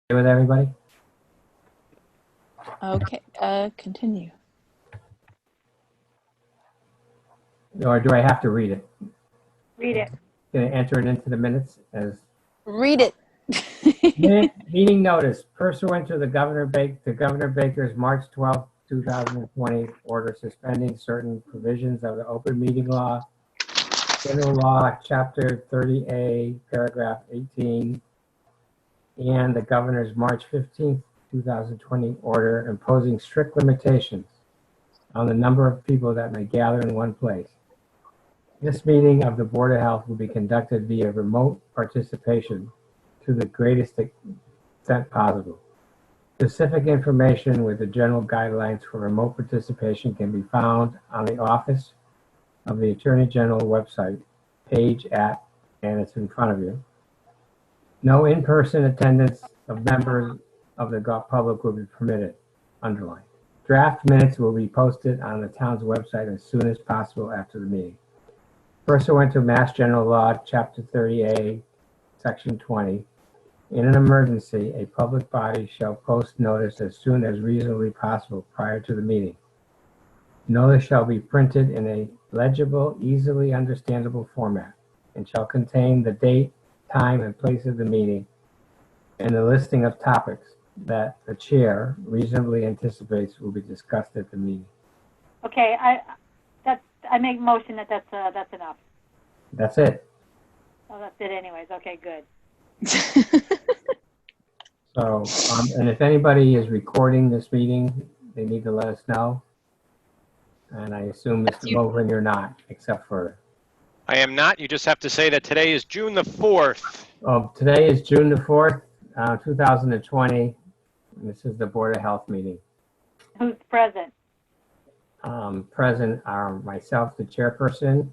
with everybody? Okay, continue. Or do I have to read it? Read it. Gonna enter it into the minutes as Read it. meeting notice pursuant to Governor Baker's March 12, 2020 order suspending certain provisions of the open meeting law, general law, chapter 30A, paragraph 18, and the governor's March 15th, 2020 order imposing strict limitations on the number of people that may gather in one place. This meeting of the Board of Health will be conducted via remote participation to the greatest extent possible. Specific information with the general guidelines for remote participation can be found on the Office of the Attorney General website page and it's in front of you. No in-person attendance of members of the public will be permitted. Underline. Draft minutes will be posted on the town's website as soon as possible after the meeting. Pursuant to Mass General Law, Chapter 30A, Section 20, in an emergency, a public body shall post notice as soon as reasonably possible prior to the meeting. Notice shall be printed in a legible, easily understandable format and shall contain the date, time, and place of the meeting and the listing of topics that the chair reasonably anticipates will be discussed at the meeting. Okay, I make a motion that's enough. That's it. Oh, that's it anyways. Okay, good. So, and if anybody is recording this meeting, they need to let us know. And I assume, Mr. Moglen, you're not, except for... I am not. You just have to say that today is June the 4th. Today is June the 4th, 2020. This is the Board of Health meeting. Who's present? Present are myself, the chairperson,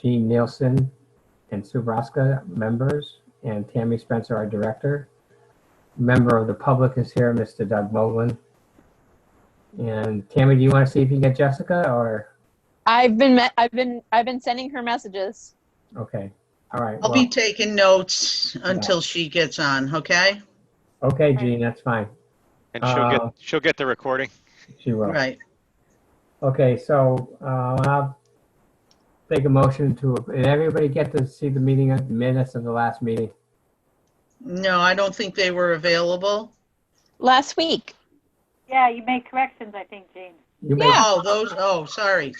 Jean Nielsen, and Sue Braska, members, and Tammy Spencer, our director. Member of the public is here, Mr. Doug Moglen. And Tammy, do you want to see if you can get Jessica, or? I've been sending her messages. Okay, all right. I'll be taking notes until she gets on, okay? Okay, Jean, that's fine. And she'll get the recording. She will. Right. Okay, so I'll take a motion to, did everybody get to see the minutes of the last meeting? No, I don't think they were available. Last week. Yeah, you made corrections, I think, Jean. You may, Sorry.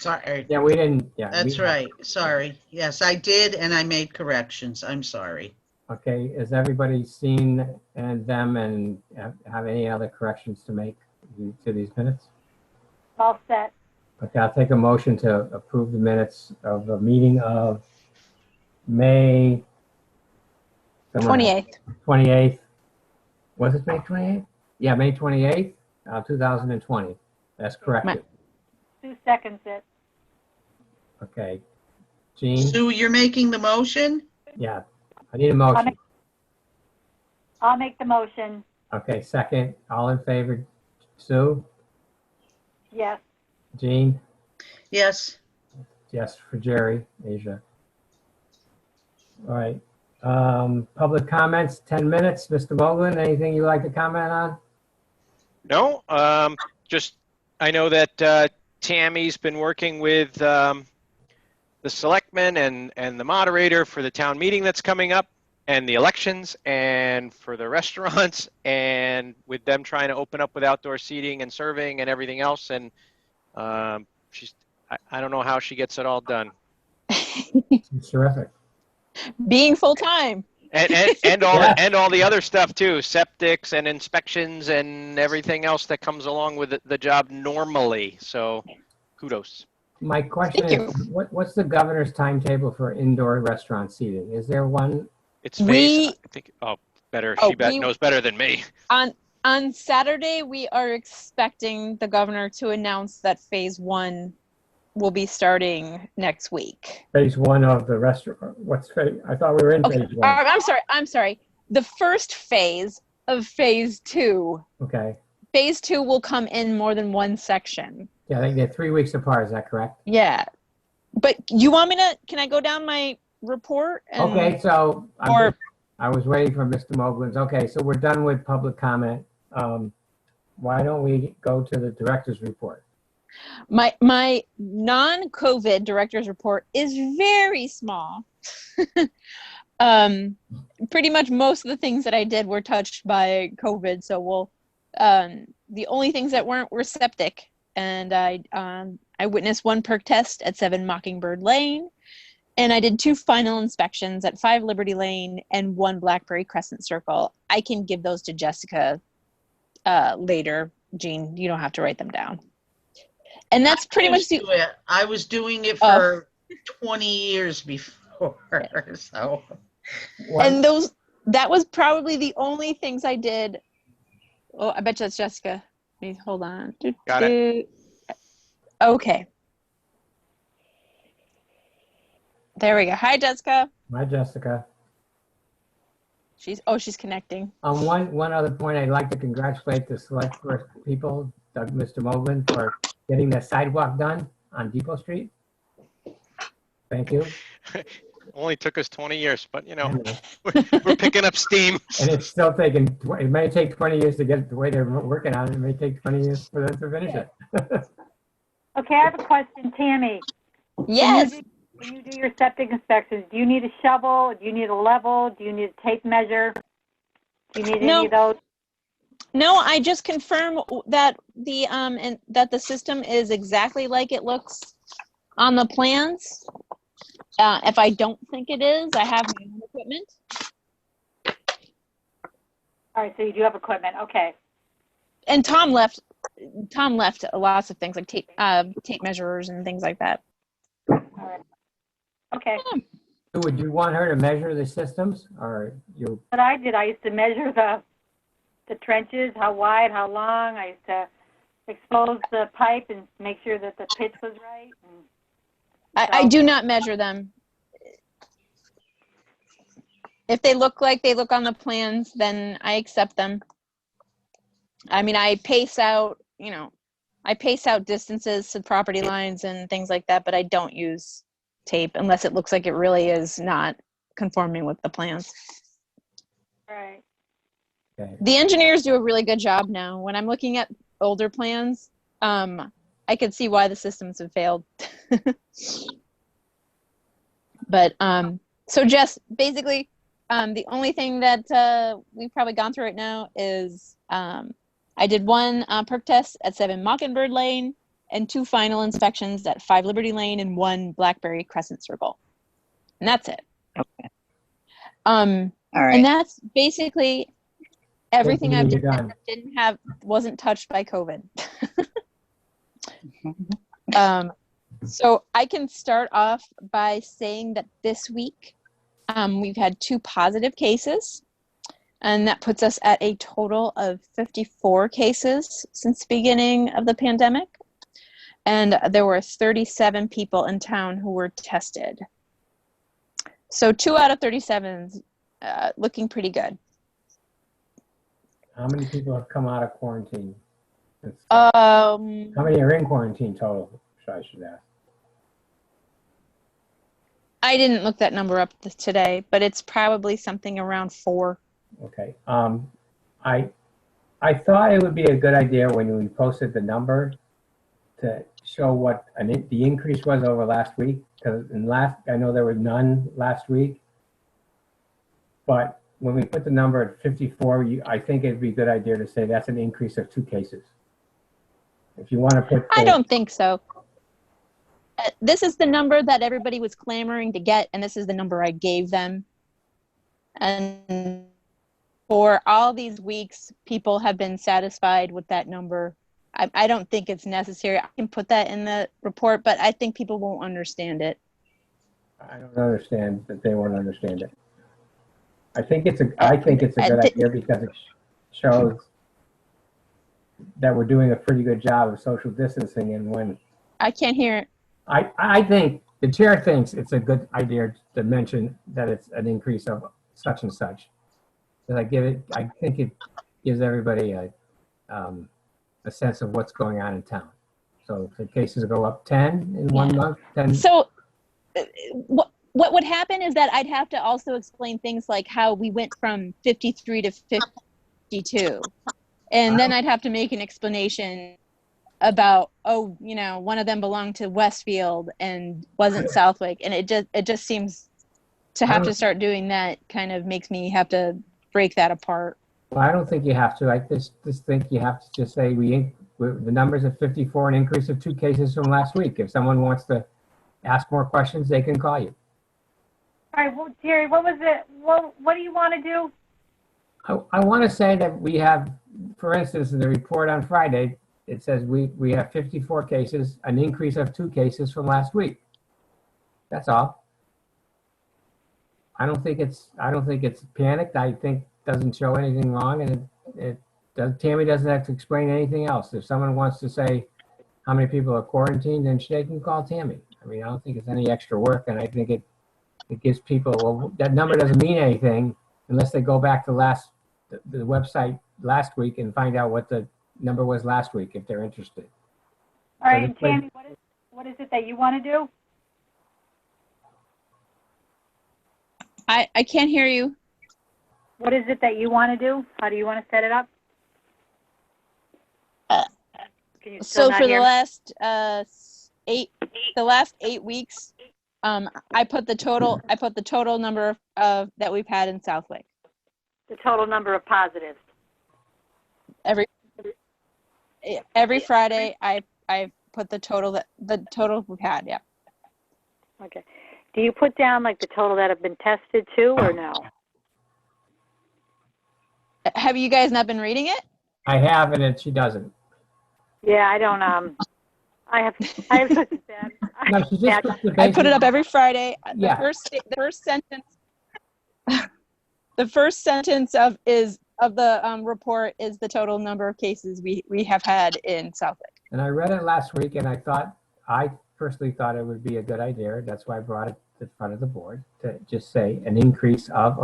yeah, we didn't, yeah. That's right. Sorry. Yes, I did, and I made corrections. I'm sorry. Okay, has everybody seen them and have any other corrections to make to these minutes? All set. Okay, I'll take a motion to approve the minutes of the meeting of May 28th. 28th. Was it May 28th? Yeah, May 28th, 2020. That's correct. Sue seconds it. Okay. Jean? Sue, you're making the motion? Yeah, I need a motion. I'll make the motion. Okay, second. All in favor? Sue? Yes. Jean? Yes. Yes, for Jerry, Asia. All right. Public comments, 10 minutes. Mr. Moglen, anything you'd like to comment on? No, just I know that Tammy's been working with the selectmen and the moderator for the town meeting that's coming up and the elections and for the restaurants and with them trying to open up with outdoor seating and serving and everything else. And I don't know how she gets it all done. It's terrific. Being full-time. And all the other stuff too, septics and inspections and everything else that comes along with the job normally. So kudos. My question is, what's the governor's timetable for indoor restaurant seating? Is there one? It's phase, I think. Oh, better. She knows better than me. On Saturday, we are expecting the governor to announce that phase 1 will be starting next week. Phase 1 of the restaurant. What's phase? I thought we were in phase 1. I'm sorry. The first phase of phase 2. Okay. Phase 2 will come in more than one section. Yeah, they're 3 weeks apart. Is that correct? Yeah. But you want me to, can I go down my report? Okay, so I was waiting for Mr. Mogul's. Okay, so we're done with public comment. Why don't we go to the director's report? My non-COVID director's report is very small. Pretty much most of the things that I did were touched by COVID. So the only things that weren't were septic. And I witnessed one perk test at 7 Mockingbird Lane. And I did 2 final inspections at 5 Liberty Lane and 1 Blackberry Crescent Circle. I can give those to Jessica later. Jean, you don't have to write them down. And that's pretty much the. I was doing it for 20 years before, so. And that was probably the only things I did. Oh, I bet you that's Jessica. Wait, hold on. Got it. Okay. There we go. Hi, Jessica. Hi, Jessica. She's connecting. One other point, I'd like to congratulate the select board people, Mr. Moglen, for getting the sidewalk done on Depot Street. Thank you. Only took us 20 years, but we're picking up steam. And it's still taking, it may take 20 years to get it the way they're working on it. It may take 20 years for them to finish it. Okay, I have a question, Tammy. Yes. When you do your septic inspections, do you need a shovel? Do you need a level? Do you need a tape measure? Do you need any of those? No, I just confirm that the system is exactly like it looks on the plans. If I don't think it is, I have my own equipment. All right, so you do have equipment. Okay. And Tom left lots of things like tape measurers and things like that. All right. Okay. Would you want her to measure the systems, or you? What I did, I used to measure the trenches, how wide, how long. I used to expose the pipe and make sure that the pitch was right. I do not measure them. If they look like they look on the plans, then I accept them. I mean, I pace out distances to property lines and things like that, but I don't use tape unless it looks like it really is not conforming with the plans. Right. Okay. The engineers do a really good job now. When I'm looking at older plans, I could see why the systems have failed. But so Jess, basically, the only thing that we've probably gone through right now is I did 1 perk test at 7 Mockingbird Lane and 2 final inspections at 5 Liberty Lane and 1 Blackberry Crescent Circle. And that's it. Okay. All right. And that's basically everything I've Everything done that wasn't touched by COVID. So I can start off by saying that this week we've had 2 positive cases, and that puts us at a total of 54 cases since the beginning of the pandemic. And there were 37 people in town who were tested. So 2 out of 37 is looking pretty good. How many people have come out of quarantine? How many are in quarantine total? I should ask. I didn't look that number up today, but it's probably something around 4. Okay. I thought it would be a good idea when we posted the number to show what the increase was over last week, because I know there were none last week, but when we put the number at 54, I think it'd be a good idea to say that's an increase of 2 cases. If you want to put, I don't think so. This is the number that everybody was clamoring to get, and this is the number I gave them. And for all these weeks, people have been satisfied with that number. I don't think it's necessary. I can put that in the report, but I think people won't understand it. I don't understand that they won't understand it. I think it's a good idea because it shows that we're doing a pretty good job of social distancing. And when I can't hear it. I think the chair thinks it's a good idea to mention that it's an increase of such and such. And I think it gives everybody a sense of what's going on in town. So if the cases go up 10 in 1 month, 10. So what would happen is that I'd have to also explain things like how we went from 53 to 52. And then I'd have to make an explanation about, oh, you know, one of them belonged to Westfield and wasn't Southwick. And it just seems to have to start doing that kind of makes me have to break that apart. Well, I don't think you have to. I just think you have to just say the numbers of 54, an increase of 2 cases from last week. If someone wants to ask more questions, they can call you. All right, well, Jerry, what was it? What do you want to do? I want to say that we have, for instance, in the report on Friday, it says we have 54 cases, an increase of 2 cases from last week. That's all. I don't think it's panicked. I think it doesn't show anything wrong, and Tammy doesn't have to explain anything else. If someone wants to say how many people are quarantined, then they can call Tammy. I mean, I don't think it's any extra work, and I think it gives people, well, that number doesn't mean anything unless they go back to the website last week and find out what the number was last week if they're interested. All right, and Tammy, what is it that you want to do? I can't hear you. What is it that you want to do? How do you want to set it up? Can you still So not for hear the last 8 weeks, I put the total number of that we've had in Southwick. the total number of positives? Every Friday, I put the total we've had. Yeah. Okay. Do you put down like the total that have been tested too, or no? Have you guys not been reading it? I have, and she doesn't. Yeah, I don't. I have such a bad. No, she just puts the I put it basic- up every Friday. Yeah. The first sentence. The first sentence of the report is the total number of cases we have had in Southwick. And I read it last week, and I personally thought it would be a good idea. That's why I brought it to the front of the board to just say an increase of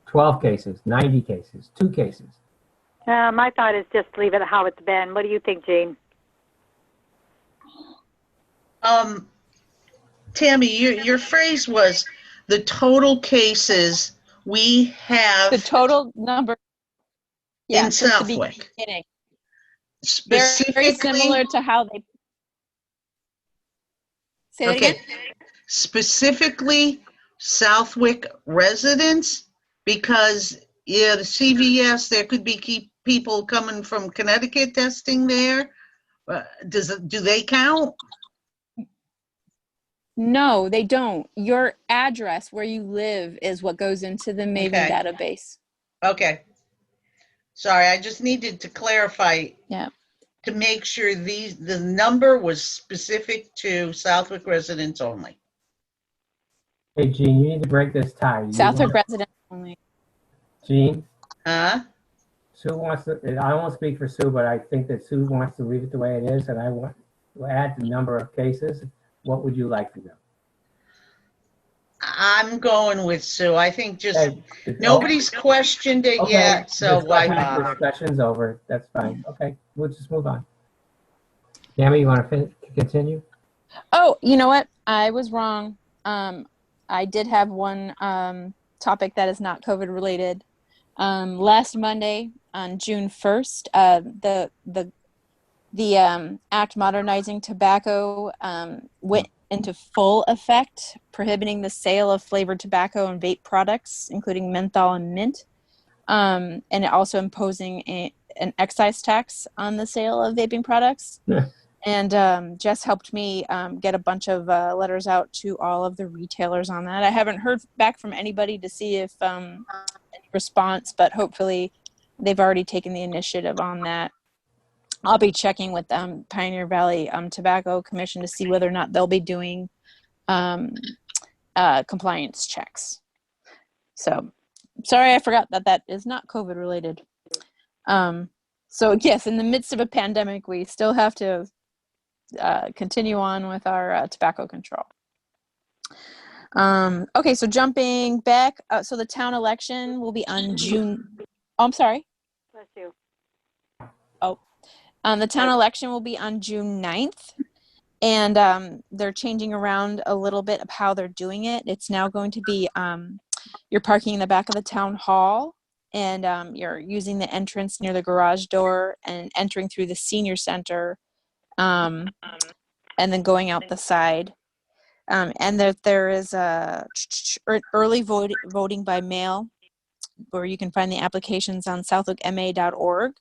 12 cases, 90 cases, 2 cases. My thought is just leave it how it's been. What do you think, Jean? Tammy, your phrase was the total cases we have The total number. Yeah, in since the Southwick. beginning. Very Specifically, similar to how they. Say that okay, again? specifically Southwick residents, because the CVS, there could be people coming from Connecticut testing there. Do they count? No, they don't. Your address where you live is what goes into the Maven Okay. database. Okay. Sorry, I just needed to clarify. Yeah. To make sure the number was specific to Southwick residents only. Hey, Gene, you need to break this tie. Southwick residents only. Gene, Huh? Sue wants to, I won't speak for Sue, but I think that Sue wants to leave it the way it is, and I want to add the number of cases. What would you like to do? I'm going with Sue. I think just Hey, it's nobody's questioned it okay. yet, so why Discussion- bother? Discussion's over. That's fine. Okay, we'll just move on. Tammy, you want to continue? Oh, you know what? I was wrong. I did have one topic that is not COVID related. Last Monday on June 1st, the Act Modernizing Tobacco went into full effect, prohibiting the sale of flavored tobacco and vape products, including menthol and mint, and it also imposing an excise tax on the sale of vaping products. Yeah. And Jess helped me get a bunch of letters out to all of the retailers on that. I haven't heard back from anybody to see if any response, but hopefully they've already taken the initiative on that. I'll be checking with Pioneer Valley Tobacco Commission to see whether or not they'll be doing compliance checks. So sorry, I forgot that is not COVID related. So yes, in the midst of a pandemic, we still have to continue on with our tobacco control. Okay, so jumping back, so the town election will be on June. Oh, I'm sorry. Bless you. The town election will be on June 9th. And they're changing around a little bit of how they're doing it. It's now going to be you're parking in the back of the town hall, and you're using the entrance near the garage door and entering through the senior center, and then going out the side. And there is a early voting by mail, where you can find the applications on southwickma.org.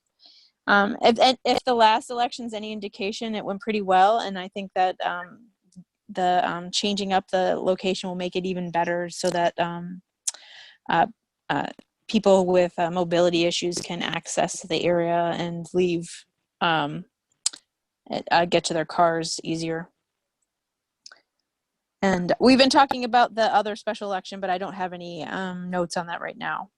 If the last election's any indication, it went pretty well, and I think that the changing up the location will make it even better, so that people with mobility issues can access the area and leave, get to their cars easier. And we've been talking about the other special election, but I don't have any notes on that right now.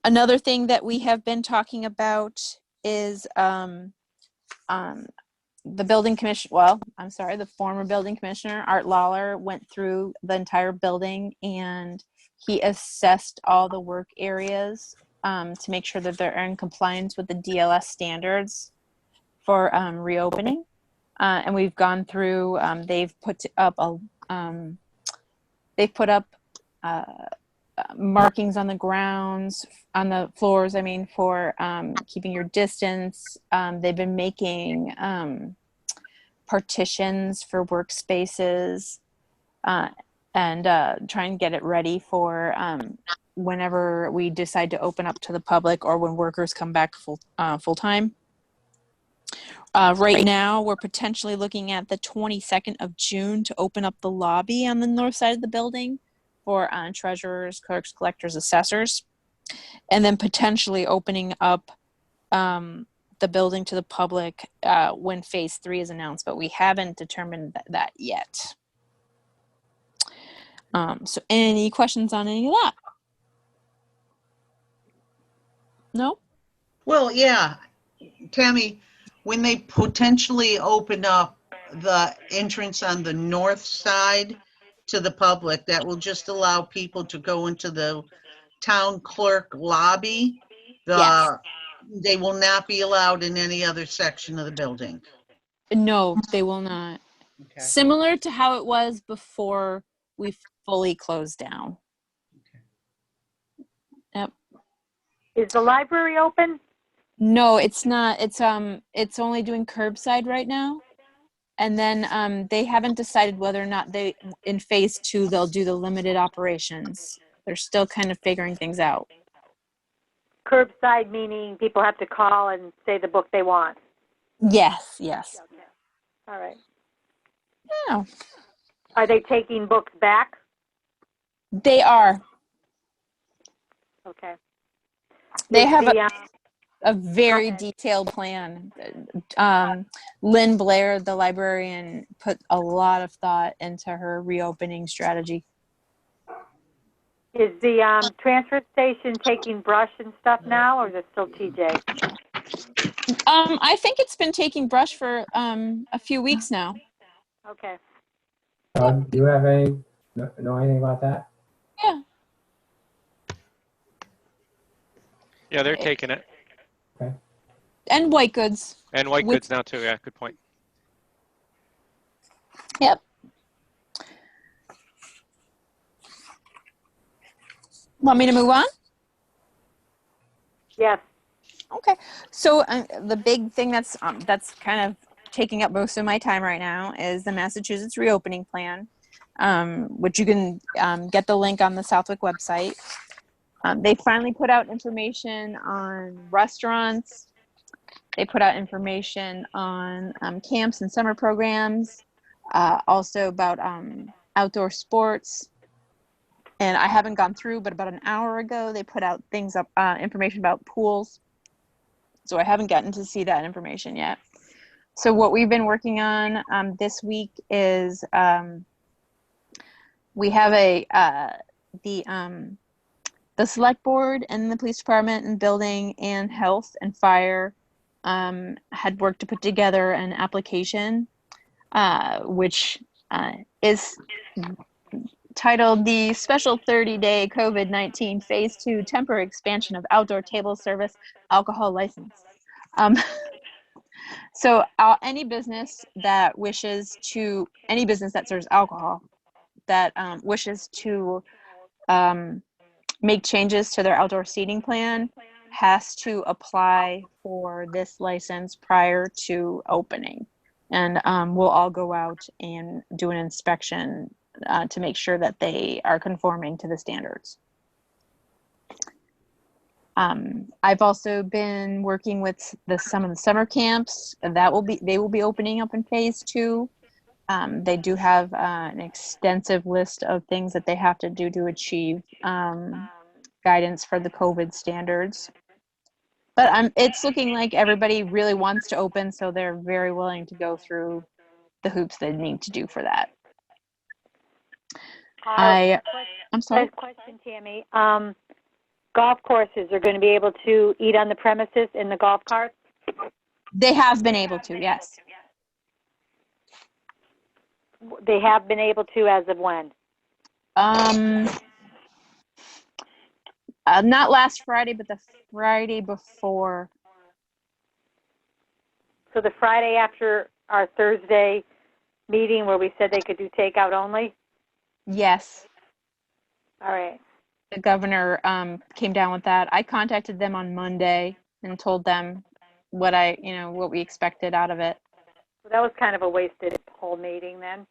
Another thing that we have been talking about is the building commission. Well, I'm sorry, the former building commissioner, Art Lawler, went through the entire building and he assessed all the work areas to make sure that they're in compliance with the DLS standards for reopening. And we've gone through. They've put up markings on the grounds, on the floors, I mean, for keeping your distance. They've been making partitions for workspaces, and trying to get it ready for whenever we decide to open up to the public, or when workers come back full time. Right now, we're potentially looking at the 22nd of June to open up the lobby on the north side of the building for treasurers, clerks, collectors, assessors, and then potentially opening up the building to the public when phase 3 is announced, but we haven't determined that yet. So any questions on any of that? No? Well, yeah, Tammy, when they potentially open up the entrance on the north side to the public, that will just allow people to go into the town clerk lobby. Yes. They will not be allowed in any other section of the building. No, they will not. Okay. Similar to how it was before we fully closed down. Yep. Is the library open? No, it's not. It's only doing curbside right now. And then they haven't decided whether or not in phase 2 they'll do the limited operations. They're still kind of figuring things out. Curbside meaning people have to call and say the book they want. Yes. Okay. All right. Yeah. Are they taking books back? They are. Okay. They Is have the, a very ahead. detailed plan. Lynn Blair, the librarian, put a lot of thought into her reopening strategy. Is the transfer station taking brush and stuff now, or is it still TJ? I think it's been taking brush for a few weeks now. Okay. Doug, do you have know anything about that? Yeah. Yeah, they're taking it. And white goods. And white goods now too. Yeah, good point. Yep. Want me to move on? Yes. Okay. So the big thing that's kind of taking up most of my time right now is the Massachusetts reopening plan, which you can get the link on the Southwick website. They finally put out information on restaurants. They put out information on camps and summer programs, also about outdoor sports. And I haven't gone through, but about an hour ago, they put out information about pools. So I haven't gotten to see that information yet. So what we've been working on this week is we have the select board and the police department and building and health and fire had worked to put together an application, which is titled the Special 30-Day COVID-19 Phase 2 Temporary Expansion of Outdoor Table Service Alcohol License. So any business that serves alcohol that wishes to make changes to their outdoor seating plan has to apply for this license prior to opening. And we'll all go out and do an inspection to make sure that they are conforming to the standards. I've also been working with some of the summer camps. They will be opening up in phase 2. They do have an extensive list of things that they have to do to achieve guidance for the COVID standards. But it's looking like everybody really wants to open, so they're very willing to go through the hoops they need to do for that. I'm sorry. Question, Tammy. Golf courses are going to be able to eat on the premises in the golf carts? They have been able to, yes. They have been able to as of when? Not last Friday, but the Friday before. So the Friday after our Thursday meeting where we said they could do takeout only? Yes. All right. The governor came down with that. I contacted them on Monday and told them what we expected out of it. So that was kind of a wasted whole meeting then.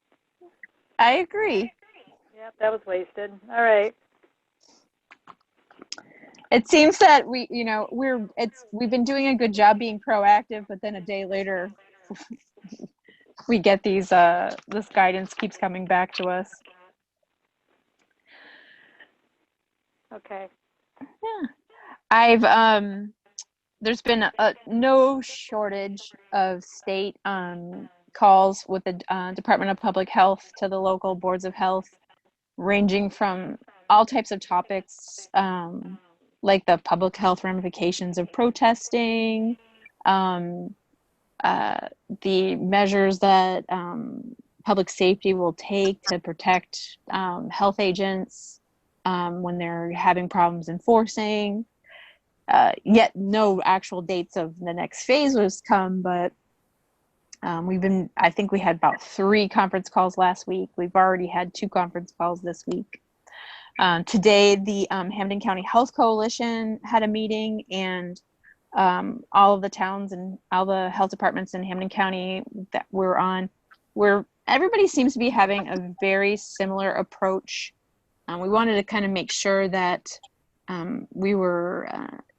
I agree. Yep, that was wasted. All right. It seems that we've been doing a good job being proactive, but then a day later we get this guidance keeps coming back to us. Okay. Yeah. There's been no shortage of state calls with the Department of Public Health to the local boards of health, ranging from all types of topics, like the public health ramifications of protesting, the measures that public safety will take to protect health agents when they're having problems enforcing. Yet no actual dates of the next phase was come, but I think we had about 3 conference calls last week. We've already had 2 conference calls this week. Today, the Hampden County Health Coalition had a meeting, and all of the towns and all the health departments in Hampden County that we're on, where everybody seems to be having a very similar approach. We wanted to kind of make sure that we were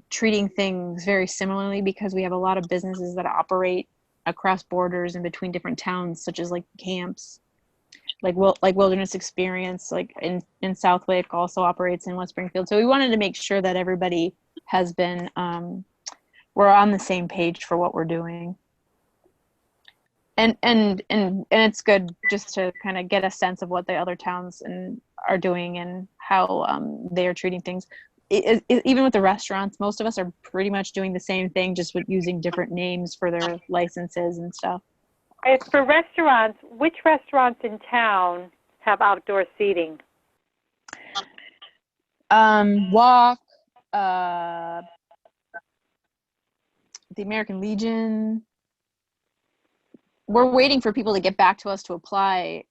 treating things very similarly, because we have a lot of businesses that operate across borders and between different towns, such as like camps, like Wilderness Experience, like in Southwick, also operates in West Springfield. So we wanted to make sure that everybody has been we're on the same page for what we're doing. And it's good just to kind of get a sense of what the other towns are doing and how they are treating things. Even with the restaurants, most of us are pretty much doing the same thing, just with using different names for their licenses and stuff. As for restaurants, which restaurants in town have outdoor seating? Walk, the American Legion. We're waiting for people to get back to us to apply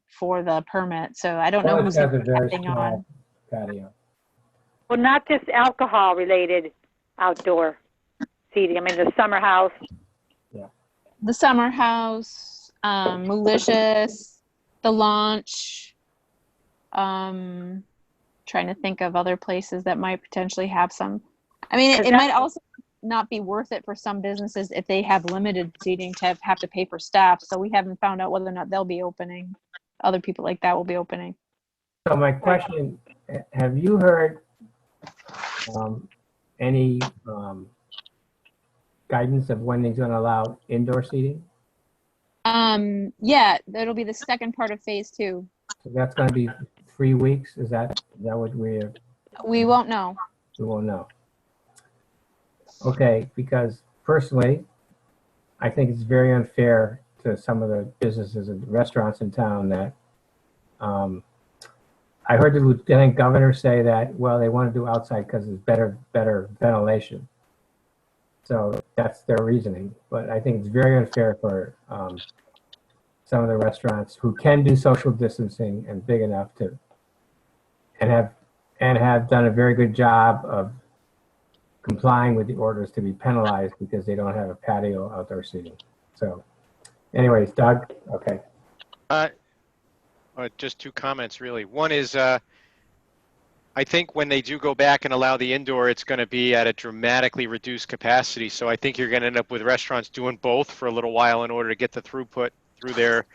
for the permit, so I don't know who's Has a very acting small on. patio. Well, not just alcohol-related outdoor seating. I mean, the summer house. The Summer House, Malicious, the Launch. Trying to think of other places that might potentially have some. I mean, it might also not be worth it for some businesses if they have limited seating to have to pay for staff. So we haven't found out whether or not they'll be opening. Other people like that will be opening. So my question, have you heard any guidance of when he's going to allow indoor seating? Yeah, that'll be the second part of phase 2. So that's going to be 3 weeks. Is that what We won't know. we won't know? Okay, because personally, I think it's very unfair to some of the businesses and restaurants in town that I heard the lieutenant governor say that, well, they want to do outside because it's better ventilation. So that's their reasoning. But I think it's very unfair for some of the restaurants who can do social distancing and big enough to, and have done a very good job of complying with the orders, to be penalized because they don't have a patio outdoor seating. So anyways, Doug, okay. Just two comments, really. One is, I think when they do go back and allow the indoor, it's going to be at a dramatically reduced capacity. So I think you're going to end up with restaurants doing both for a little while in order to get the throughput through their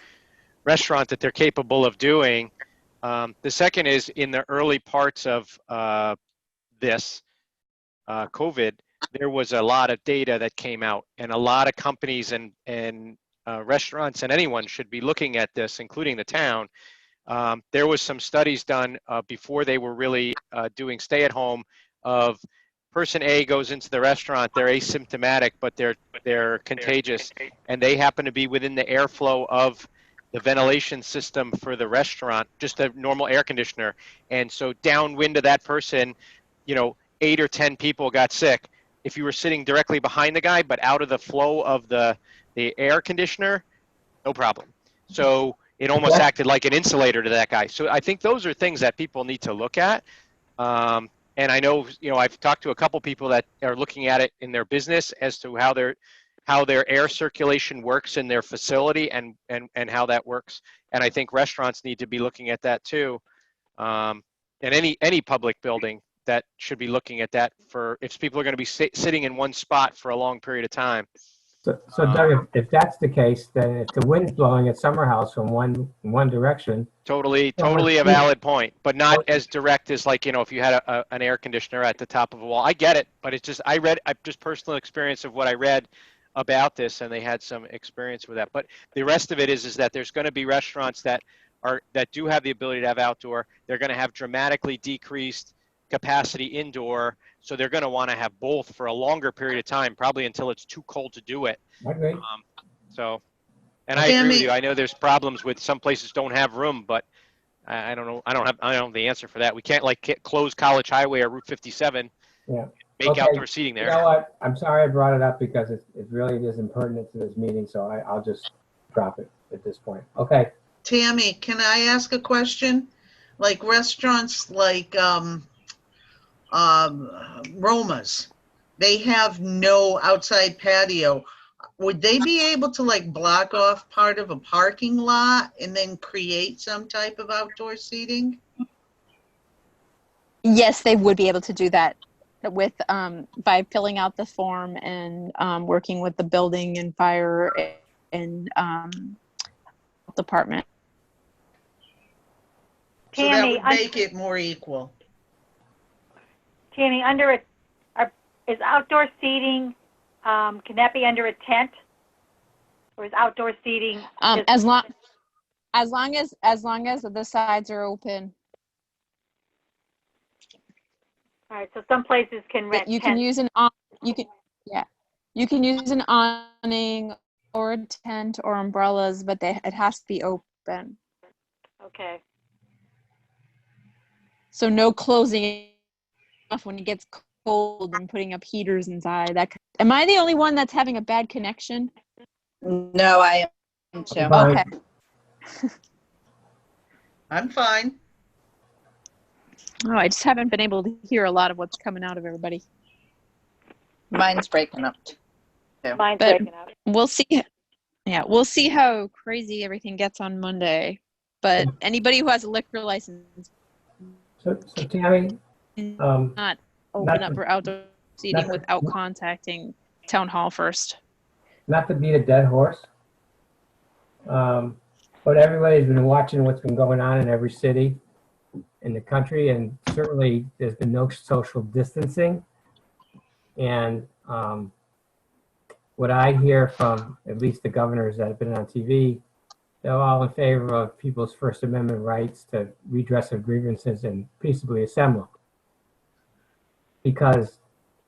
restaurant that they're capable of doing. The second is, in the early parts of this COVID, there was a lot of data that came out, and a lot of companies and restaurants and anyone should be looking at this, including the town. There was some studies done before they were really doing stay-at-home of person A goes into the restaurant, they're asymptomatic, but they're contagious, and they happen to be within the airflow of the ventilation system for the restaurant, just a normal air conditioner. And so downwind of that person, 8 or 10 people got sick. If you were sitting directly behind the guy, but out of the flow of the air conditioner, no problem. So it almost acted like an insulator to that guy. So I think those are things that people need to look at. And I know, I've talked to a couple people that are looking at it in their business as to how their air circulation works in their facility and how that works. And I think restaurants need to be looking at that too. And any public building that should be looking at that for if people are going to be sitting in one spot for a long period of time. So Doug, if that's the case, then if the wind's blowing at Summer House from one direction. Totally a valid point, but not as direct as if you had an air conditioner at the top of a wall. I get it, but it's just, I've just personal experience of what I read about this, and they had some experience with that. But the rest of it is that there's going to be restaurants that do have the ability to have outdoor. They're going to have dramatically decreased capacity indoor, so they're going to want to have both for a longer period of time, probably until it's too cold to do it. Okay. And I agree with you. I know there's problems with some places don't have room, but I don't know. I don't have the answer for that. We can't close College Highway or Route 57. Yeah. Make outdoor seating there. You know what? I'm sorry I brought it up because it really is impertinent to this meeting, so I'll just drop it at this point. Okay. Tammy, can I ask a question? Like restaurants like Roma's, they have no outside patio. Would they be able to block off part of a parking lot and then create some type of outdoor seating? Yes, they would be able to do that with by filling out the form and working with the building and fire and department. So that would make it more equal. Tammy, is outdoor seating, can that be under a tent? Or is outdoor seating? As long as the sides are open. All right, so some places can rent You can use you can use an awning or a tent or umbrellas, but it has to be open. Okay. So no closing off when it gets cold and putting up heaters inside. Am I the only one that's having a bad connection? No, I am too. Okay. I'm fine. Oh, I just haven't been able to hear a lot of what's coming out of everybody. Mine's breaking up too. Mine's But- breaking up. We'll see. Yeah, we'll see how crazy everything gets on Monday. But anybody who has a liquor license So Tammy, not open Not up to- for outdoor seating to- without contacting town hall first. not to beat a dead horse, but everybody's been watching what's been going on in every city in the country, and certainly there's been no social distancing. And what I hear from at least the governors that have been on TV, they're all in favor of people's First Amendment rights to redress of grievances and peaceably assemble. Because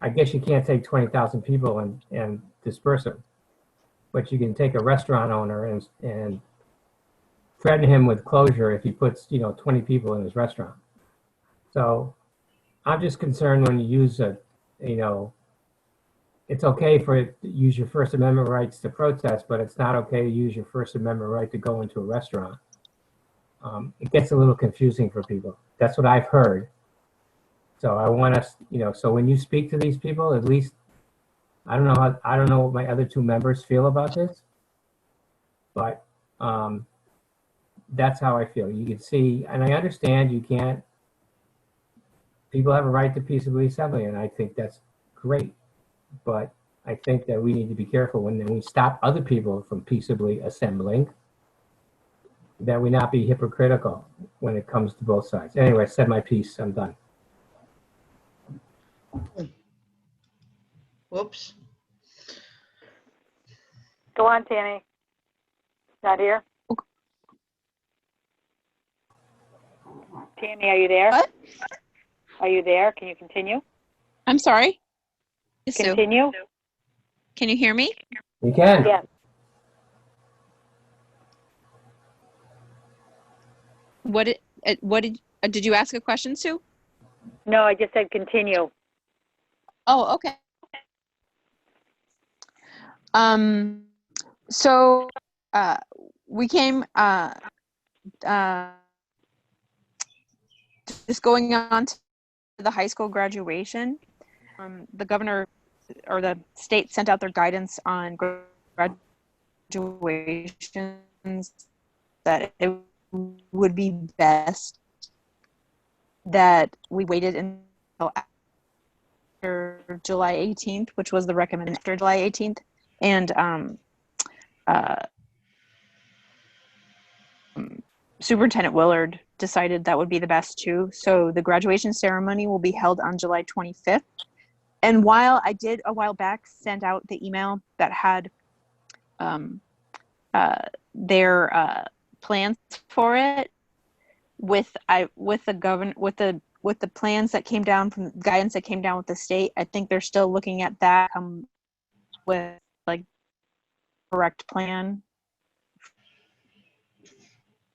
I guess you can't take 20,000 people and disperse them, but you can take a restaurant owner and threaten him with closure if he puts 20 people in his restaurant. So I'm just concerned when you use it's okay to use your First Amendment rights to protest, but it's not okay to use your First Amendment right to go into a restaurant. It gets a little confusing for people. That's what I've heard. So I want us, so when you speak to these people, at least, I don't know what my other two members feel about this, but that's how I feel. You can see, and I understand people have a right to peaceably assembly, and I think that's great. But I think that we need to be careful when we stop other people from peaceably assembling, that we not be hypocritical when it comes to both sides. Anyway, I said my piece. I'm done. Whoops. Go on, Tammy. Not here? Tammy, are you there? What? Are you there? Can you continue? I'm sorry. Yes, Sue. Continue? Can you hear me? You can. Yes. Did you ask a question, Sue? No, I just said continue. Oh, okay. So we came just going on to the high school graduation. The governor or the state sent out their guidance on graduations that it would be best that we waited until after July 18th, which was the recommendation after July 18th. And Superintendent Willard decided that would be the best too. So the graduation ceremony will be held on July 25th. And while I did a while back send out the email that had their plans for it with the plans that came down from guidance that came down with the state, I think they're still looking at that with like correct plan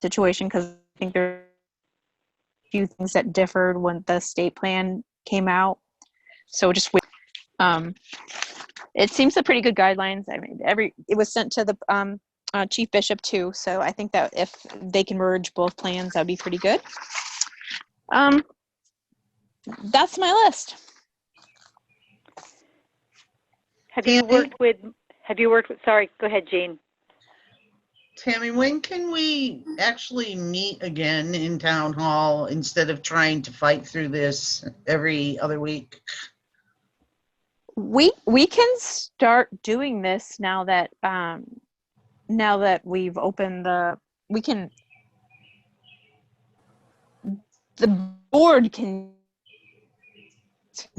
situation, because I think there are a few things that differed when the state plan came out. So just wait. It seems a pretty good guidelines. I mean, it was sent to the Chief Bishop too. So I think that if they can merge both plans, that'd be pretty good. That's my list. Have you worked with, sorry, go ahead, Jean. Tammy, when can we actually meet again in town hall instead of trying to fight through this every other week? We can start doing this now that we've opened the board can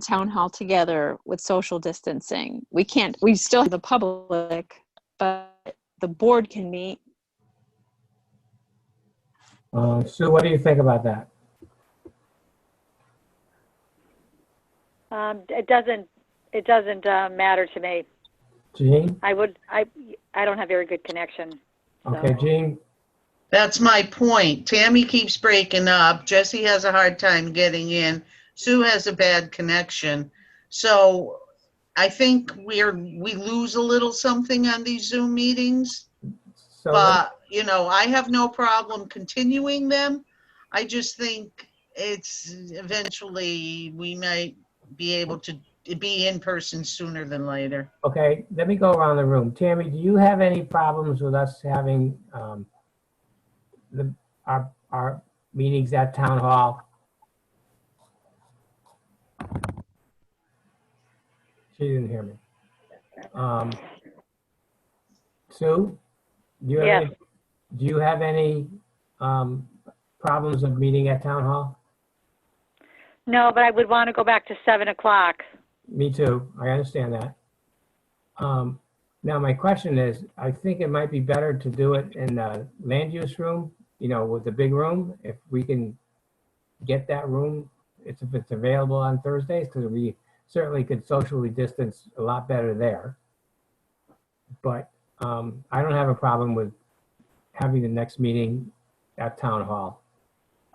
town hall together with social distancing. We still have the public, but the board can meet. Sue, what do you think about that? It doesn't matter to me. Jean? I don't have very good connection. Okay, Jean? That's my point. Tammy keeps breaking up. Jesse has a hard time getting in. Sue has a bad connection. So I think we lose a little something on these Zoom meetings. So But, I have no problem continuing them. I just think it's eventually we might be able to be in person sooner than later. okay, let me go around the room. Tammy, do you have any problems with us having our meetings at town hall? She didn't hear me. Sue, do you have any problems of meeting at town hall? No, but I would want to go back to 7 o'clock. Me too. I understand that. Now, my question is, I think it might be better to do it in the land use room, with the big room, if we can get that room, if it's available on Thursdays, because we certainly could socially distance a lot better there. But I don't have a problem with having the next meeting at town hall.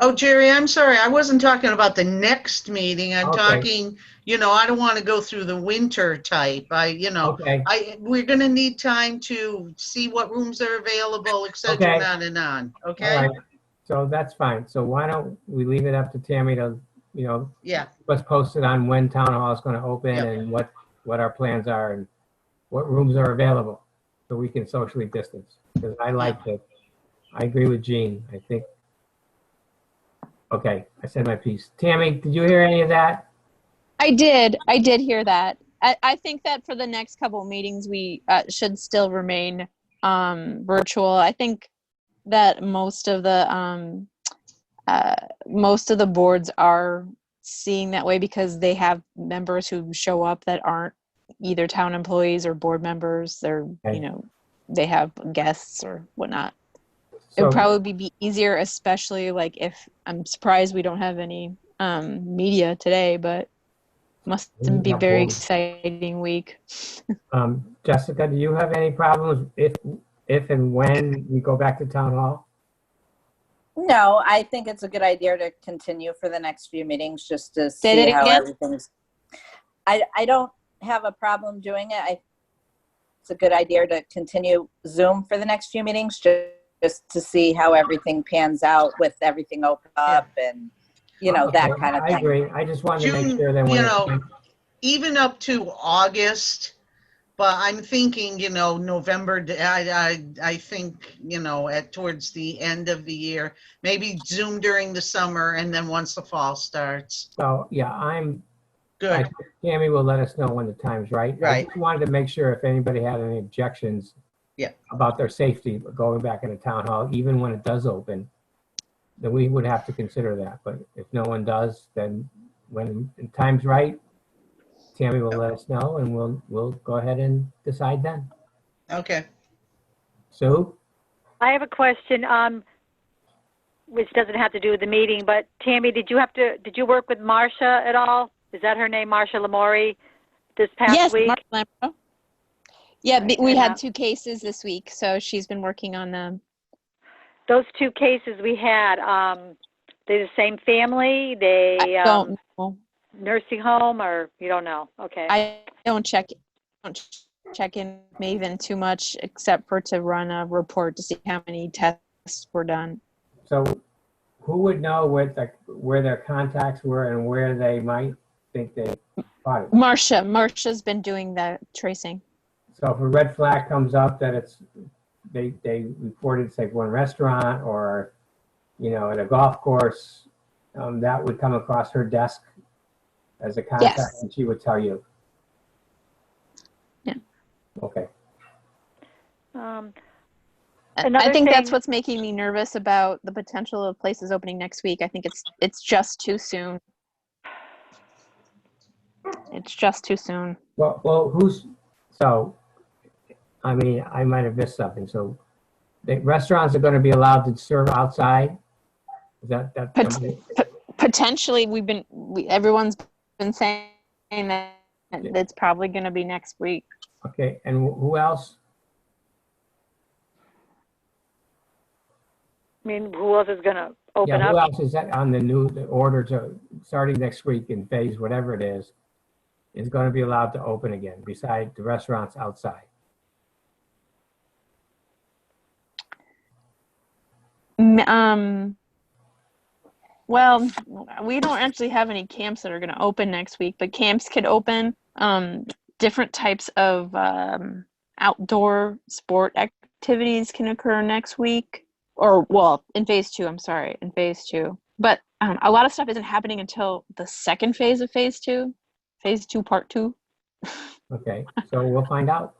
Oh, Jerry, I'm sorry. I wasn't talking about the next meeting. I'm Okay. talking, I don't want to go through the winter type. Okay, We're going to need time to see what rooms are available, et cetera, Okay. on and on. all Okay? right. So that's fine. So why don't we leave it up to Tammy to, Yeah. let's post it on when town hall is going to open Yep. and what our plans are and what rooms are available so we can socially distance. Because I agree with Jean. I think, okay, I said my piece. Tammy, did you hear any of that? I did hear that. I think that for the next couple of meetings, we should still remain virtual. I think that most of the boards are seeing that way because they have members who show up that aren't either town employees or board members. They're, Okay. they have guests or whatnot. It So, would probably be easier, especially like if I'm surprised we don't have any media today, but must be a very exciting week. Jessica, do you have any problems if and when we go back to town hall? No, I think it's a good idea to continue for the next few meetings just to Say see that how again? everything's. I don't have a problem doing it. It's a good idea to continue Zoom for the next few meetings just to see how everything pans out with everything open up and, that Okay, kind of I thing. agree. I just wanted to make June, sure that when even up to August, but I'm thinking, November, I think, towards the end of the year, maybe Zoom during the summer and then once the fall starts. So, yeah, I Good. think Tammy will let us know when the time's right. I Right. just wanted to make sure if anybody had any objections Yeah. about their safety going back into town hall, even when it does open, then we would have to consider that. But if no one does, then when the time's right, Tammy will let us know and we'll go ahead and decide then. Okay. Sue? I have a question, which doesn't have to do with the meeting, but Tammy, did you work with Marcia at all? Is that her name, Marcia Lamori, this past Yes, week? Mark Lamro. Yeah, we And, had 2 cases this week, so she's been working on them. Those 2 cases we had, they're the same family, they, I don't know. nursing home, or you don't know? Okay. I don't check in Maven too much, except for to run a report to see how many tests were done. So who would know where their contacts were and where they might think they caught it? Marcia's been doing the tracing. So if a red flag comes up that they reported, say, one restaurant or, at a golf course, that would come across her desk as a contact, Yes. and she would tell you. Yeah. Okay. I Another think that's thing- what's making me nervous about the potential of places opening next week. I think it's just too soon. It's just too soon. Well, I might have missed something. So the restaurants are going to be allowed to serve outside? Is that Potentially, everyone's been saying that it's probably going to be next week. okay? And who else? I mean, who else is going to open Yeah, who up? else is that on the order to starting next week in phase whatever it is going to be allowed to open again besides the restaurants outside? Well, we don't actually have any camps that are going to open next week, but camps could open. Different types of outdoor sport activities can occur next week, or well, in phase 2. I'm sorry, in phase 2. But a lot of stuff isn't happening until the second phase of phase 2, phase 2, part 2. Okay, so we'll find out.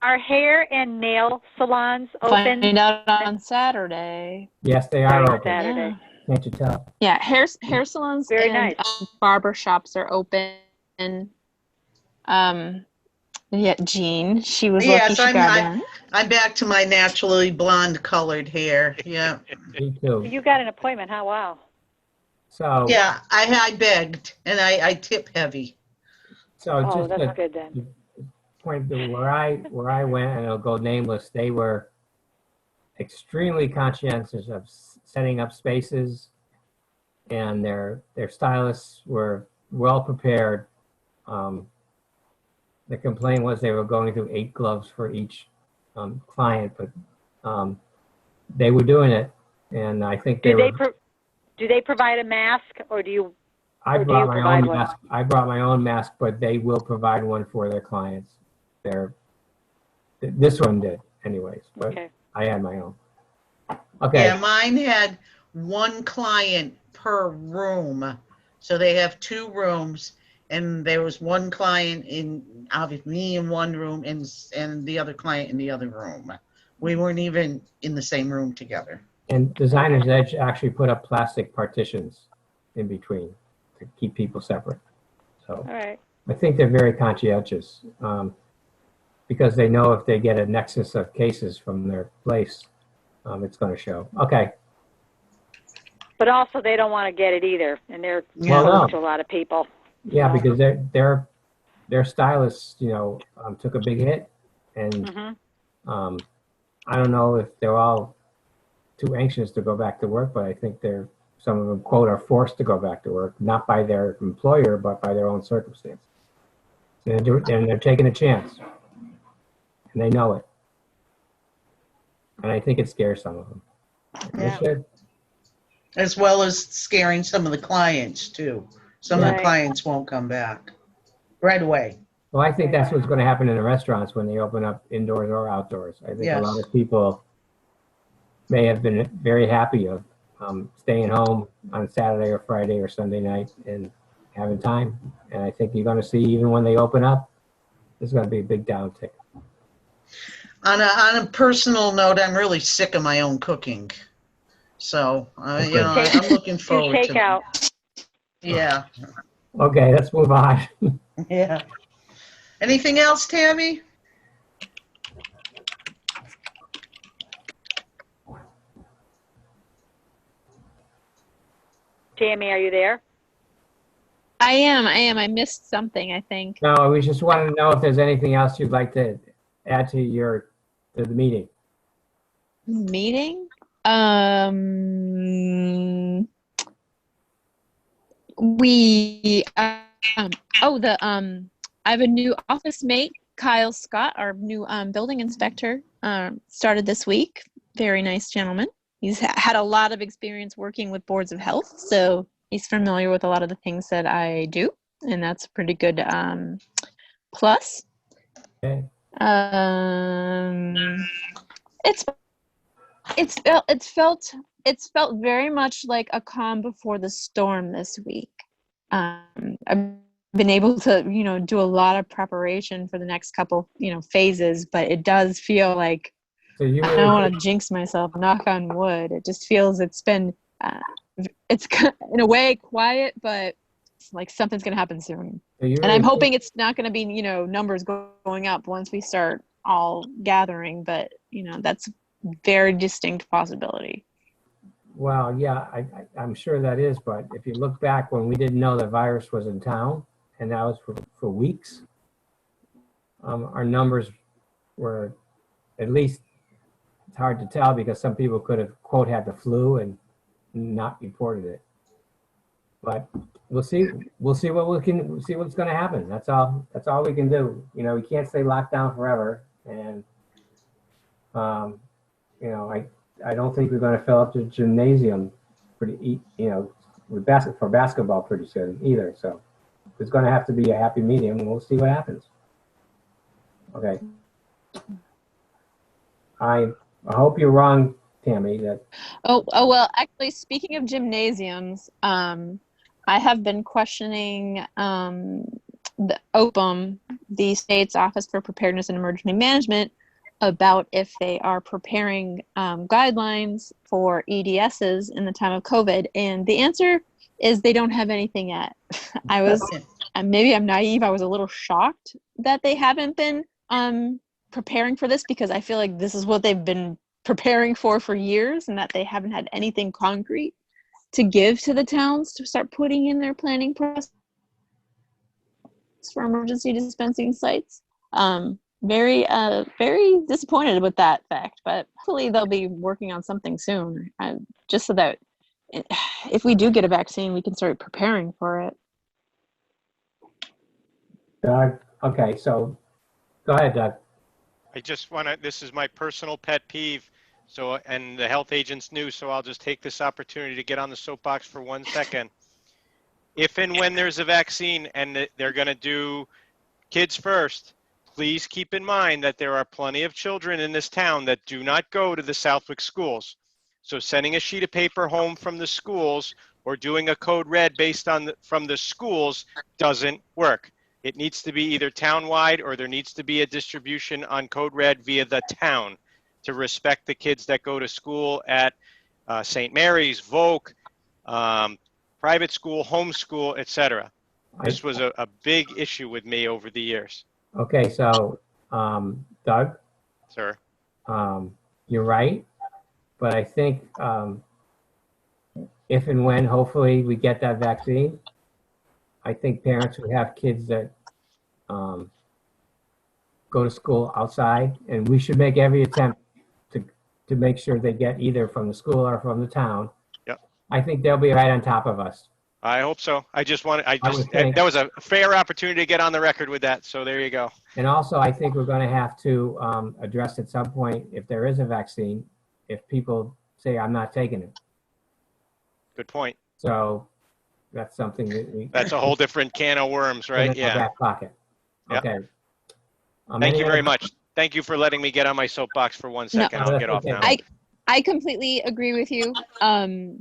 Are hair and nail salons open? Find out on Saturday. Yes, they are open. Saturday. Can't you tell? Yeah, hair salons Very and nice. barber shops are open. Yeah, Jean, she was lucky Yes, she got in. I'm back to my naturally blonde colored hair. Yeah. Me too. You got an appointment, huh? Wow. So, Yeah, I begged and I tip heavy. so Oh, just that's to good then. point to where I went, and it'll go nameless, they were extremely conscientious of setting up spaces, and their stylists were well prepared. The complaint was they were going through 8 gloves for each client, but they were doing it, and I think Do they provide a mask, or do you? I or do brought you my provide own one? mask. I brought my own mask, but they will provide one for their clients. This one did, anyways. But Okay. I had my own. Okay. Yeah, mine had one client per room. So they have 2 rooms, and there was one client in, obviously me in one room and the other client in the other room. We weren't even in the same room together. And Designer's Edge actually put up plastic partitions in between to keep people separate. So All right. I think they're very conscientious because they know if they get a nexus of cases from their place, it's going to show. Okay. But also, they don't want to get it either, and they're Yeah. Well, close no. to a lot of people. Yeah, because their stylists, took a big hit, and Hmm. I don't know if they're all too anxious to go back to work, but I think some of them, quote, are forced to go back to work, not by their employer, but by their own circumstance. And they're taking a chance, and they know it. And I think it scares some of them. Yeah. It should. As well as scaring some of the clients too. Some of the Right. clients won't come back right away. Well, I think that's what's going to happen in the restaurants when they open up indoors or outdoors. I think a Yes. lot of people may have been very happy of staying home on Saturday or Friday or Sunday night and having time. And I think you're going to see, even when they open up, there's going to be a big downtick. On a personal note, I'm really sick of my own cooking. So, Okay. I'm looking Do forward to takeout. Yeah, Okay, let's move on. yeah. Anything else, Tammy? Tammy, are you there? I am. I missed something, I think. No, we just wanted to know if there's anything else you'd like to add to the meeting. Meeting? We I have a new office mate, Kyle Scott, our new building inspector, started this week. Very nice gentleman. He's had a lot of experience working with boards of health, so he's familiar with a lot of the things that I do, and that's a pretty good plus. Okay. It's felt very much like a calm before the storm this week. I've been able to, do a lot of preparation for the next couple, phases, but it does feel like, So you I don't want to jinx myself, knock on wood. It just feels it's been, it's in a way quiet, but it's like something's going to happen soon. And I'm hoping it's not going to be, numbers going up once we start all gathering, but, that's a very distinct possibility. Well, yeah, I'm sure that is, but if you look back when we didn't know the virus was in town, and that was for weeks, our numbers were, at least, it's hard to tell because some people could have, quote, had the flu and not reported it. But we'll see what's going to happen. That's all we can do. We can't stay locked down forever. And, I don't think we're going to fill up the gymnasium for basketball pretty soon either. So there's going to have to be a happy medium, and we'll see what happens. Okay. I hope you're wrong, Tammy. Oh well, actually, speaking of gymnasiums, I have been questioning the OPM, the state's Office for Preparedness and Emergency Management, about if they are preparing guidelines for EDSs in the time of COVID. And the answer is they don't have anything yet. Maybe I'm naive, I was a little shocked that they haven't been preparing for this, because I feel like this is what they've been preparing for years, and that they haven't had anything concrete to give to the towns to start putting in their planning process for emergency dispensing sites. very very disappointed with that fact, but hopefully they'll be working on something soon, just so that if we do get a vaccine, we can start preparing for it. Doug? Okay, so go ahead, Doug. I just want to, this is my personal pet peeve. So, and the health agents knew, so I'll just take this opportunity to get on the soapbox for 1 second. If and when there's a vaccine and they're going to do kids first, please keep in mind that there are plenty of children in this town that do not go to the Southwick schools. So sending a sheet of paper home from the schools or doing a code red based on from the schools doesn't work. It needs to be either town-wide or there needs to be a distribution on code red via the town to respect the kids that go to school at St. Mary's, Volk, private school, homeschool, etc. This was a big issue with me over the years. Okay, so, Doug, Sir. you're right, but I think if and when, hopefully, we get that vaccine, I think parents who have kids that go to school outside, and we should make every attempt to make sure they get either from the school or from the town. Yep. I think they'll be right on top of us. I hope so. I would think. that was a fair opportunity to get on the record with that. So there you go. And also, I think we're going to have to address at some point, if there is a vaccine, if people say, I'm not taking it. Good point. So that's something that That's a whole different can of worms, put right? in our Yeah. back pocket. Yep. Okay. Thank any you very other- much. Thank you for letting me get on my soapbox for 1 second. No, I'll that's get off okay. now. I completely agree with you.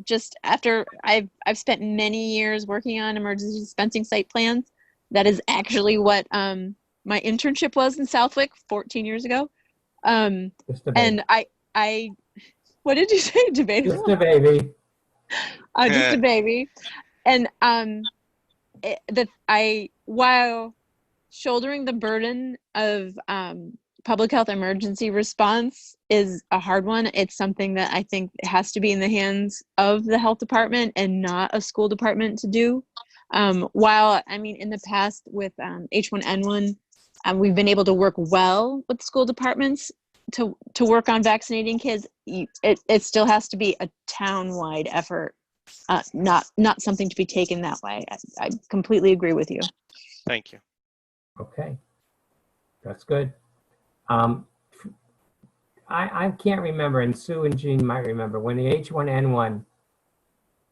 Just after I've spent many years working on emergency dispensing site plans. That is actually what my internship was in Southwick 14 years ago. Just a baby. And I what did you say? Debatable? Just a baby. Just a baby. And while shouldering the burden of public health emergency response is a hard one, it's something that I think has to be in the hands of the health department and not a school department to do. While, I mean, in the past with H1N1, we've been able to work well with school departments to work on vaccinating kids. It still has to be a town-wide effort, not something to be taken that way. I completely agree with you. Thank you. Okay. That's good. I can't remember, and Sue and Jean might remember, when the H1N1,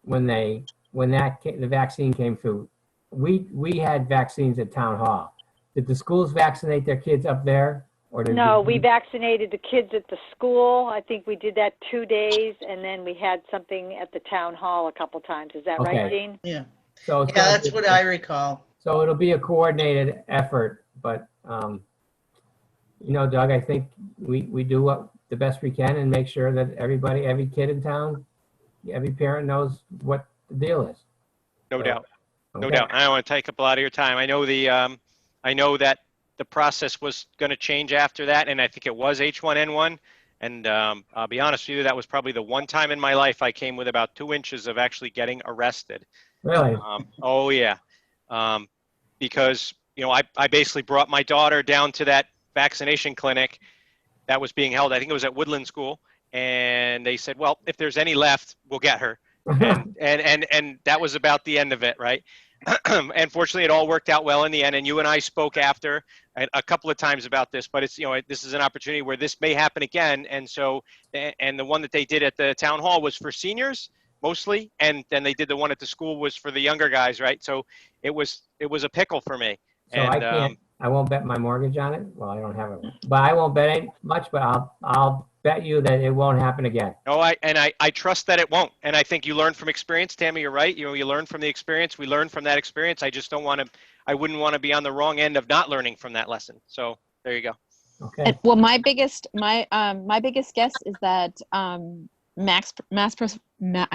the vaccine came through, we had vaccines at Town Hall. Did the schools vaccinate their kids up there? Or did No, we vaccinated the kids at the school. I think we did that 2 days, and then we had something at the town hall a couple times. Is that right, Okay. Jean? Yeah, So it's yeah, gotta that's be- what I recall. So it'll be a coordinated effort, but, Doug, I think we do the best we can and make sure that every kid in town, every parent knows what the deal is. No So, doubt. No okay. doubt. I don't want to take up a lot of your time. I know I know that the process was going to change after that, and I think it was H1N1. And I'll be honest with you, that was probably the one time in my life I came with about 2 inches of actually getting arrested. Really? Oh yeah, because I basically brought my daughter down to that vaccination clinic that was being held. I think it was at Woodland School, and they said, "Well, if there's any left, we'll get her." And that was about the end of it, right? And fortunately, it all worked out well in the end. And you and I spoke after a couple of times about this, but it's this is an opportunity where this may happen again. And so, and the one that they did at the town hall was for seniors mostly, and then they did the one at the school was for the younger guys, right? So it was a pickle for me. So And I won't bet my mortgage on it. Well, I don't have it, but I won't bet much, but I'll bet you that it won't happen again. no, I trust that it won't. And I think you learn from experience. Tammy, you're right. You learn from the experience. We learn from that experience. I wouldn't want to be on the wrong end of not learning from that lesson. So there you go. Okay. Well, my biggest guess is that I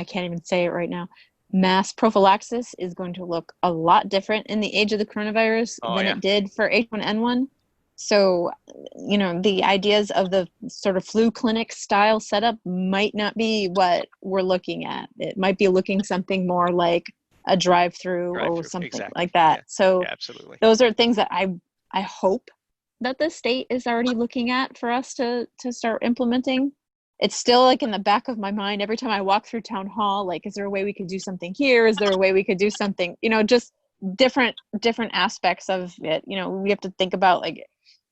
can't even say it right now. Mass prophylaxis is going to look a lot different in the age of the coronavirus than it did for H1N1. So, the ideas of the sort of flu clinic style setup might not be what we're looking at. It might be looking something more like a drive-through or something exactly. like that. Yeah. So Yeah, absolutely. those are things that I hope that the state is already looking at for us to start implementing. It's still like in the back of my mind every time I walk through town hall, like, is there a way we could do something here? Is there a way we could do something, just different aspects of it. We have to think about, like,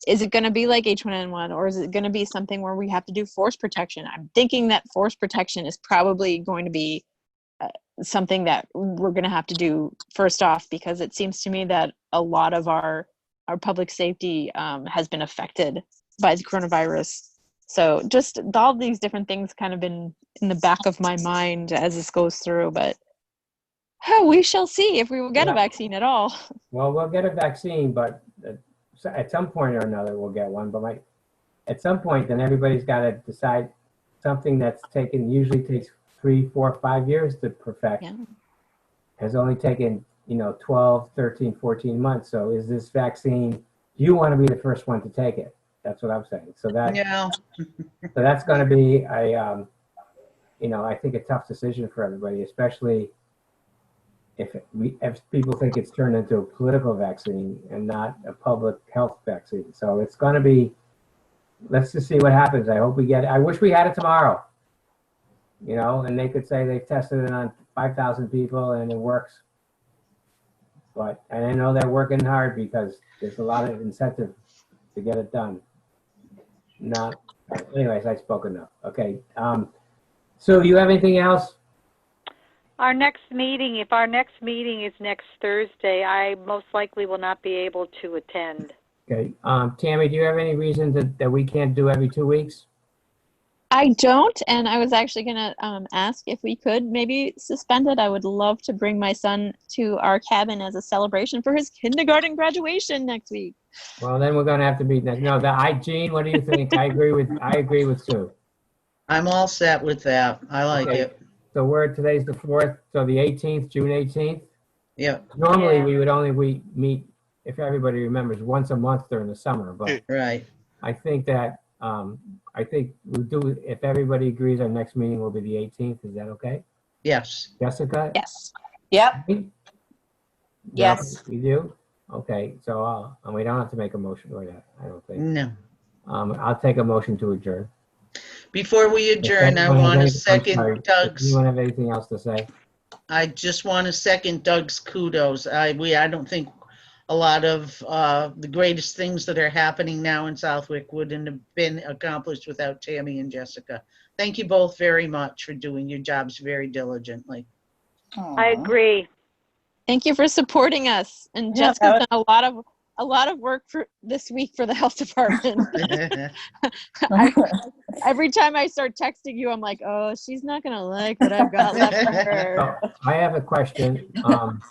is it going to be like H1N1, or is it going to be something where we have to do force protection? I'm thinking that force protection is probably going to be something that we're going to have to do first off, because it seems to me that a lot of our public safety has been affected by the coronavirus. So just all these different things kind of been in the back of my mind as this goes through, but we shall see if we will get a vaccine at all. Well, we'll get a vaccine, but at some point or another, we'll get one. But at some point, then everybody's got to decide something that's usually takes 3, 4, 5 years to perfect. Yeah. Has only taken, 12, 13, 14 months. So is this vaccine, you want to be the first one to take it? That's what I'm saying. So Yeah. so that's going to be I think a tough decision for everybody, especially if people think it's turned into a political vaccine and not a public health vaccine. So it's going to be, let's just see what happens. I hope we get it. I wish we had it tomorrow, and they could say they've tested it on 5,000 people and it works. And I know they're working hard because there's a lot of incentive to get it done. Anyways, I spoke enough. Okay. Sue, you have anything else? If our next meeting is next Thursday, I most likely will not be able to attend. Okay. Tammy, do you have any reason that we can't do every 2 weeks? I don't, and I was actually going to ask if we could maybe suspend it. I would love to bring my son to our cabin as a celebration for his kindergarten graduation next week. Well, then we're going to have to be, Gene, what do you think? I agree with Sue. I'm all set with that. I like Okay. it. So today's the 4th, so the 18th, June 18th. Yep, Normally, Yeah. we would only meet, if everybody remembers, once a month during the summer. But right. I think that, we'll do, if everybody agrees, our next meeting will be the 18th. Is that okay? Yes. Jessica? Yes. Yep, Me? yes. No, you do? Okay, so we don't have to make a motion for that, I don't think. No. I'll take a motion to adjourn. Before we adjourn, I want to second Doug's. You want to have anything else to say? I just want to second Doug's kudos. I don't think a lot of the greatest things that are happening now in Southwick wouldn't have been accomplished without Tammy and Jessica. Thank you both very much for doing your jobs very diligently. I agree. Thank you for supporting us. And Yeah, Jessica's done a lot of work for this week for the health department. Every time I start texting you, I'm like, oh, she's not going to like what I've got left for her. Oh, I have a question. I'm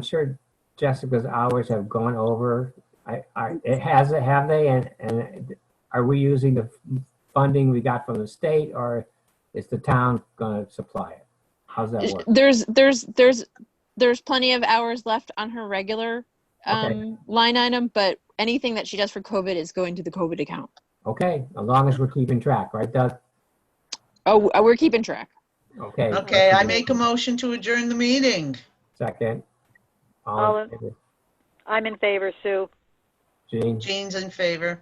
sure Jessica's hours have gone over. Have they? And are we using the funding we got from the state, or is the town going to supply it? How's that work? There's plenty of hours left on her regular line item, but anything that she does for COVID is going to the COVID account. Okay, as long as we're keeping track, right, Doug? Oh, we're keeping track. Okay. Okay, I make a motion to adjourn the meeting. Second. I'm in favor, Sue. Gene? Jean's in favor.